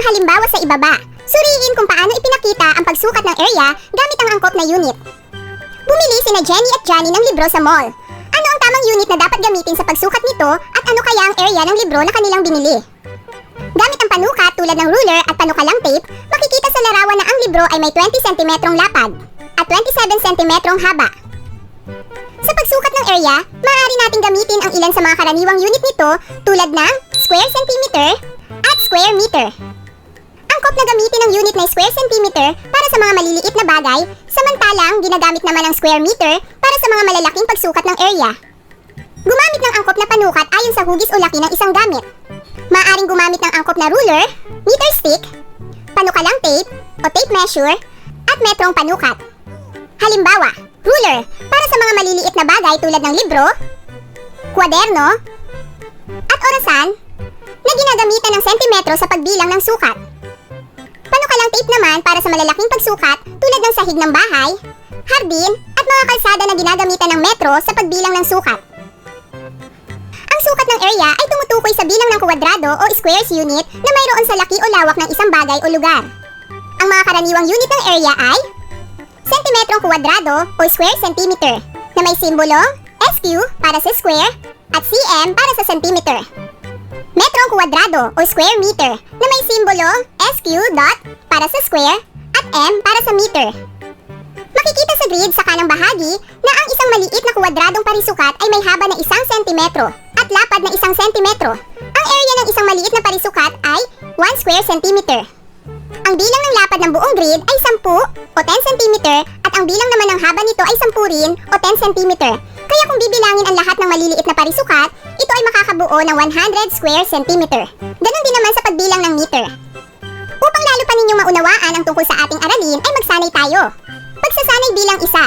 ng halimbawa sa ibaba. Suriin kung paano ipinakita ang pagsukat ng area gamit ang angkop na unit. Bumili sina Jenny at Johnny ng libro sa mall. Ano ang tamang unit na dapat gamitin sa pagsukat nito at ano kaya ang area ng libro na kanilang binili? Gamit ang panukat tulad ng ruler at panukalang tape, makikita sa larawan na ang libro ay may 20 cm lapad at 27 cm haba. Sa pagsukat ng area, maaari nating gamitin ang ilan sa mga karaniwang unit nito tulad ng square centimeter at square meter. Angkop na gamitin ang unit na square centimeter para sa mga maliliit na bagay, samantalang ginagamit naman ang square meter para sa mga malalaking pagsukat ng area. Gumamit ng angkop na panukat ayon sa hugis o laki ng isang gamit. Maaaring gumamit ng angkop na ruler, meter stick, panukalang tape o tape measure, at metrong panukat. Halimbawa, ruler para sa mga maliliit na bagay tulad ng libro, kwaderno, at orasan na ginagamitan ng sentimetro sa pagbilang ng sukat. Panukalang tape naman para sa malalaking pagsukat tulad ng sahig ng bahay, hardin, at mga kalsada na ginagamitan ng metro sa pagbilang ng sukat. Ang sukat ng area ay tumutukoy sa bilang ng kwadrado o squares unit na mayroon sa laki o lawak ng isang bagay o lugar. Ang mga karaniwang unit ng area ay sentimetrong kwadrado o square centimeter na may simbolong SQ para sa square at cm para sa centimeter. Metrong kwadrado o square meter na may simbolong SQ dot para sa square at m para sa meter. Makikita sa grid sa kanang bahagi na ang isang maliit na kwadradong parisukat ay may haba na 1 sentimetro at lapad na 1 sentimetro. Ang area ng isang maliit na parisukat ay 1 square centimeter. Ang bilang ng lapad ng buong grid ay 10 o 10 cm at ang bilang naman ng haba nito ay 10 rin o 10 cm. Kaya kung bibilangin ang lahat ng maliliit na parisukat, ito ay makakabuo ng 100 square centimeter. Ganon din naman sa pagbilang ng meter. Upang lalo pa ninyong maunawaan ang tungkol sa ating aralin ay magsanay tayo. Pagsasanay bilang isa.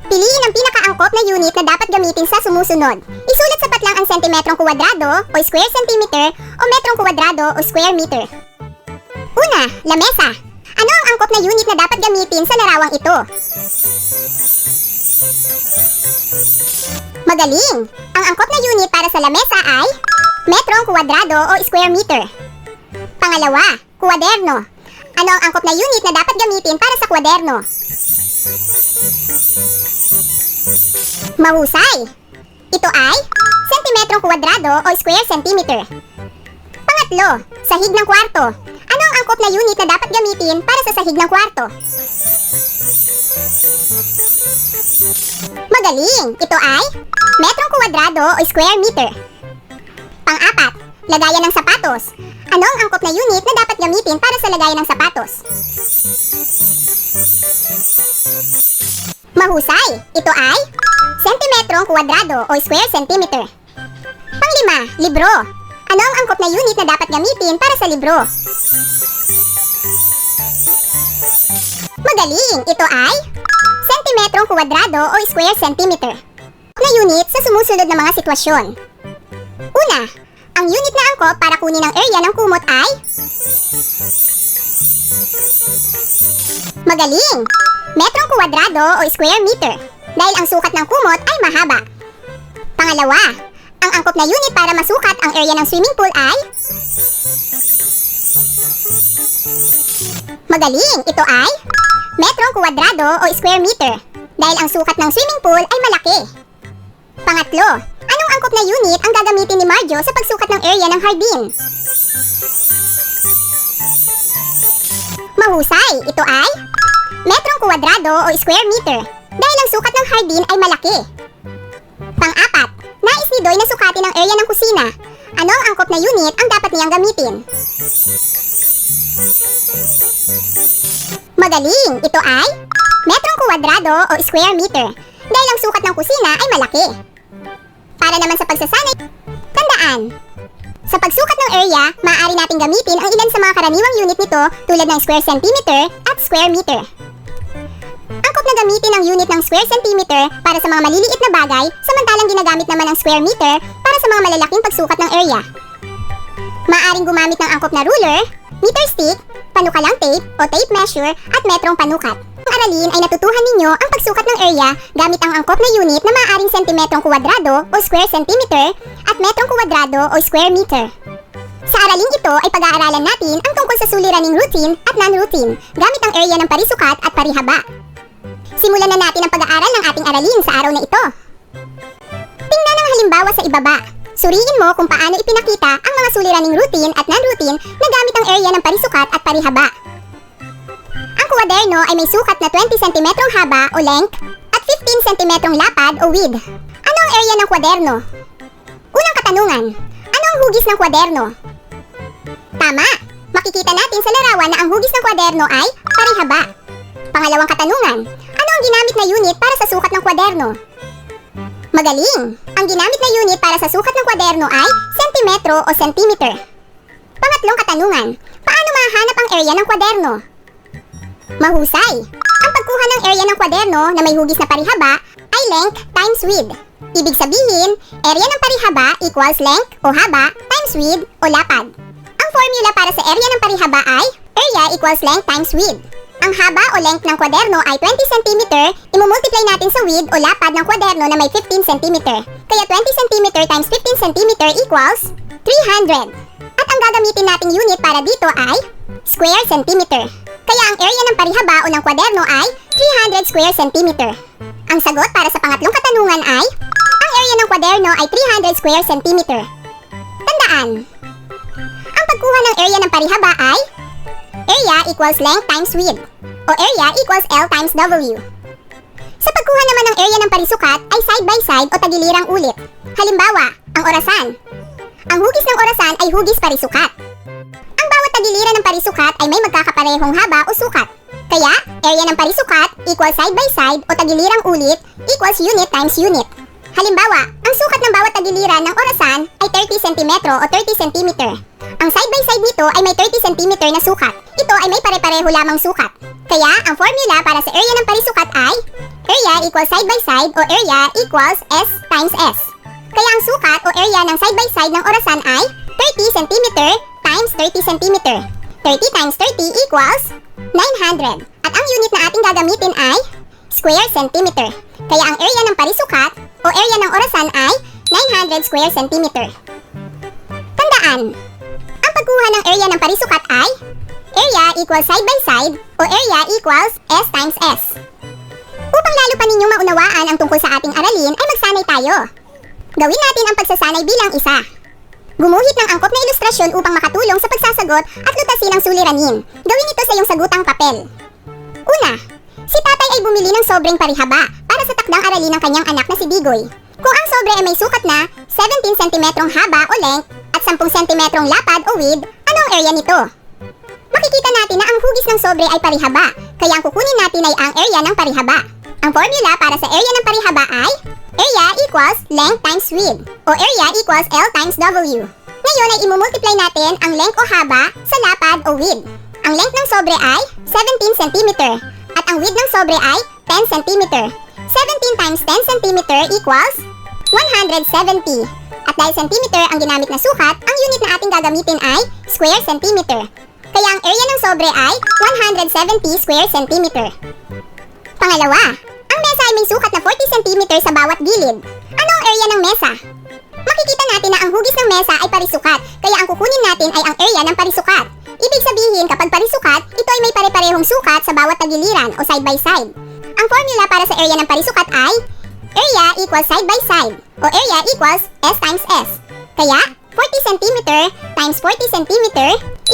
Piliin ang pinakaangkop na unit na dapat gamitin sa sumusunod. Isulat sapat lang ang sentimetrong kwadrado o square centimeter o metrong kwadrado o square meter. Una, lamesa. Ano ang angkop na unit na dapat gamitin sa larawang ito? Magaling! Ang angkop na unit para sa lamesa ay metrong kwadrado o square meter. Pangalawa, kwaderno. Ano ang angkop na unit na dapat gamitin para sa kwaderno? Mahusay! Ito ay sentimetrong kwadrado o square centimeter. Pangatlo, sahig ng kwarto. Ano ang angkop na unit na dapat gamitin para sa sahig ng kwarto? Magaling! Ito ay metrong kwadrado o square meter. Pang-apat, lagayan ng sapatos. Ano ang angkop na unit na dapat gamitin para sa lagayan ng sapatos? Mahusay! Ito ay sentimetrong kwadrado o square centimeter. Panglima, libro. Ano ang angkop na unit na dapat gamitin para sa libro? Magaling! Ito ay sentimetrong kwadrado o square centimeter. Na unit sa sumusunod na mga sitwasyon. Una, ang unit na angkop para kunin ang area ng kumot ay magaling! Metrong kwadrado o square meter dahil ang sukat ng kumot ay mahaba. Pangalawa, ang angkop na unit para masukat ang area ng swimming pool ay magaling! Ito ay metrong kwadrado o square meter dahil ang sukat ng swimming pool ay malaki. Pangatlo, anong angkop na unit ang gagamitin ni Marjo sa pagsukat ng area ng hardin? Mahusay! Ito ay metrong kwadrado o square meter dahil ang sukat ng hardin ay malaki. Pang-apat, nais ni Doy na sukatin ang area ng kusina. Ano ang angkop na unit ang dapat niyang gamitin? Magaling! Ito ay metrong kwadrado o square meter dahil ang sukat ng kusina ay malaki. Para naman sa pagsasanay, tandaan, sa pagsukat ng area, maaari nating gamitin ang ilan sa mga karaniwang unit nito tulad ng square centimeter at square meter. Angkop na gamitin ang unit ng square centimeter para sa mga maliliit na bagay, samantalang ginagamit naman ang square meter para sa mga malalaking pagsukat ng area. Maaaring gumamit ng angkop na ruler, meter stick, panukalang tape o tape measure at metrong panukat. Ang aralin ay natutuhan ninyo ang pagsukat ng area gamit ang angkop na unit na maaaring sentimetrong kwadrado o square centimeter at metrong kwadrado o square meter. Sa araling ito ay pag-aaralan natin ang tungkol sa suliraning routine at non-routine gamit ang area ng parisukat at parihaba. Simulan na natin ang pag-aaral ng ating aralin sa araw na ito. Tingnan ang halimbawa sa ibaba. Suriin mo kung paano ipinakita ang mga suliraning routine at non-routine na gamit ang area ng parisukat at parihaba. Ang kwaderno ay may sukat na 20 cm haba o length at 15 cm lapad o width. Ano ang area ng kwaderno? Unang katanungan, ano ang hugis ng kwaderno? Tama! Makikita natin sa larawan na ang hugis ng kwaderno ay parihaba. Pangalawang katanungan, ano ang ginamit na unit para sa sukat ng kwaderno? Magaling! Ang ginamit na unit para sa sukat ng kwaderno ay sentimetro o centimeter. Pangatlong katanungan, paano mahahanap ang area ng kwaderno? Mahusay! Ang pagkuha ng area ng kwaderno na may hugis na parihaba ay length times width. Ibig sabihin, area ng parihaba equals length o haba times width o lapad. Ang formula para sa area ng parihaba ay area equals length times width. Ang haba o length ng kwaderno ay 20 cm, imumultiply natin sa width o lapad ng kwaderno na may 15 cm. Kaya 20 cm times 15 cm equals 300. At ang gagamitin nating unit para dito ay square centimeter. Kaya ang area ng parihaba o ng kwaderno ay 300 square centimeter. Ang sagot para sa pangatlong katanungan ay ang area ng kwaderno ay 300 square centimeter. Tandaan, ang pagkuha ng area ng parihaba ay area equals length times width o area equals L times W. Sa pagkuha naman ng area ng parisukat ay side by side o tagilirang ulit. Halimbawa, ang orasan. Ang hugis ng orasan ay hugis parisukat. Ang bawat tagiliran ng parisukat ay may magkakaparehong haba o sukat. Kaya, area ng parisukat equals side by side o tagilirang ulit equals unit times unit. Halimbawa, ang sukat ng bawat tagiliran ng orasan ay 30 cm o 30 cm. Ang side by side nito ay may 30 cm na sukat. Ito ay may pare-pareho lamang sukat. Kaya, ang formula para sa area ng parisukat ay area equals side by side o area equals S times S. Kaya ang sukat o area ng side by side ng orasan ay 30 cm times 30 cm. 30 times 30 equals 900. At ang unit na ating gagamitin ay square centimeter. Kaya ang area ng parisukat o area ng orasan ay 900 square centimeter. Tandaan, ang pagkuha ng area ng parisukat ay area equals side by side o area equals S times S. Upang lalo pa ninyong maunawaan ang tungkol sa ating aralin ay magsanay tayo. Gawin natin ang pagsasanay bilang isa. Gumuhit ng angkop na ilustrasyon upang makatulong sa pagsasagot at lutasin ang suliranin. Gawin ito sa iyong sagutang papel. Una, si tatay ay bumili ng sobreng parihaba para sa takdang aralin ng kanyang anak na si Digoy. Kung ang sobre ay may sukat na 17 cm haba o length at 10 cm lapad o width, ano ang area nito? Makikita natin na ang hugis ng sobre ay parihaba, kaya ang kukunin natin ay ang area ng parihaba. Ang formula para sa area ng parihaba ay area equals length times width o area equals L times W. Ngayon ay imumultiply natin ang length o haba sa lapad o width. Ang length ng sobre ay 17 cm at ang width ng sobre ay 10 cm. 17 times 10 cm equals 170. At dahil centimeter ang ginamit na sukat, ang unit na ating gagamitin ay square centimeter. Kaya ang area ng sobre ay 170 square centimeter. Pangalawa, ang mesa ay may sukat na 40 cm sa bawat gilid. Ano ang area ng mesa? Makikita natin na ang hugis ng mesa ay parisukat, kaya ang kukunin natin ay ang area ng parisukat. Ibig sabihin, kapag parisukat, ito ay may pare-parehong sukat sa bawat tagiliran o side by side. Ang formula para sa area ng parisukat ay area equals side by side o area equals S times S. Kaya, 40 cm times 40 cm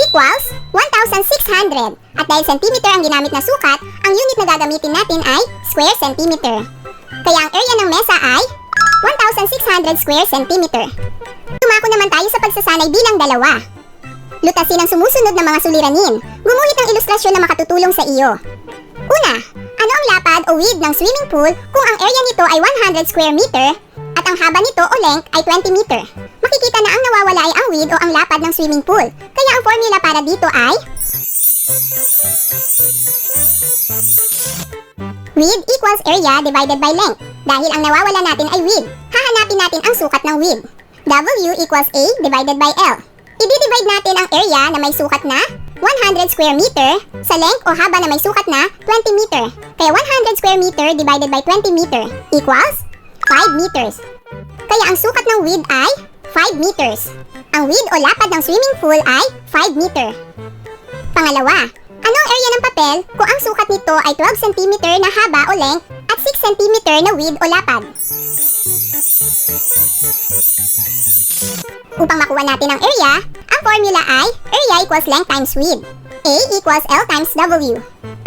equals 1,600. At dahil centimeter ang ginamit na sukat, ang unit na gagamitin natin ay square centimeter. Kaya ang area ng mesa ay 1,600 square centimeter. Tumako naman tayo sa pagsasanay bilang dalawa. Lutasin ang sumusunod na mga suliranin. Gumuhit ng ilustrasyon na makatutulong sa iyo. Una, ano ang lapad o width ng swimming pool kung ang area nito ay 100 square meter at ang haba nito o length ay 20 meter? Makikita na ang nawawala ay ang width o ang lapad ng swimming pool. Kaya ang formula para dito ay width equals area divided by length. Dahil ang nawawala natin ay width, hahanapin natin ang sukat ng width. W equals A divided by L. I-divide natin ang area na may sukat na 100 square meter sa length o haba na may sukat na 20 meter. Kaya 100 square meter divided by 20 meter equals 5 meters. Kaya ang sukat ng width ay 5 meters. Ang width o lapad ng swimming pool ay 5 meter. Pangalawa, ano ang area ng papel kung ang sukat nito ay 12 cm na haba o length at 6 cm na width o lapad? Upang makuha natin ang area, ang formula ay area equals length times width. A equals L times W.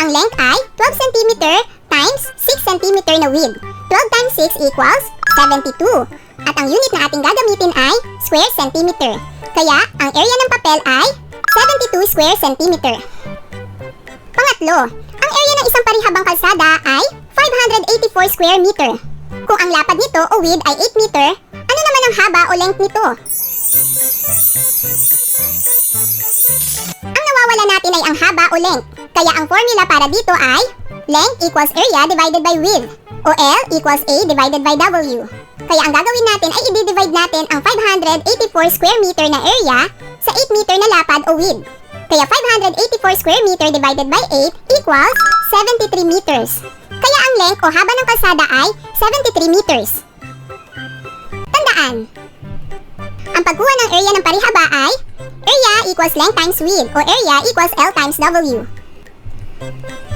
Ang length ay 12 cm times 6 cm na width. 12 times 6 equals 72. At ang unit na ating gagamitin ay square centimeter. Kaya, ang area ng papel ay 72 square centimeter. Pangatlo, ang area ng isang parihabang kalsada ay 584 square meter. Kung ang lapad nito o width ay 8 meter, ano naman ang haba o length nito? Ang nawawala natin ay ang haba o length. Kaya ang formula para dito ay length equals area divided by width, o L equals A divided by W. Kaya ang gagawin natin ay i-divide natin ang 584 square meter na area sa 8 meter na lapad o width. Kaya 584 square meter divided by 8 equals 73 meters. Kaya ang length o haba ng kalsada ay 73 meters. Tandaan, ang pagkuha ng area ng parihaba ay area equals length times width o area equals L times W.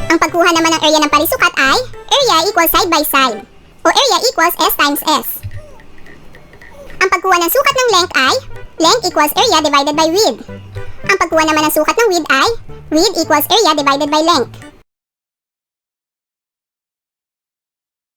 Ang pagkuha naman ng area ng parisukat ay area equals side by side o area equals S times S. Ang pagkuha ng sukat ng length ay length equals area divided by width. Ang pagkuha naman ng sukat ng width ay width equals area divided by length.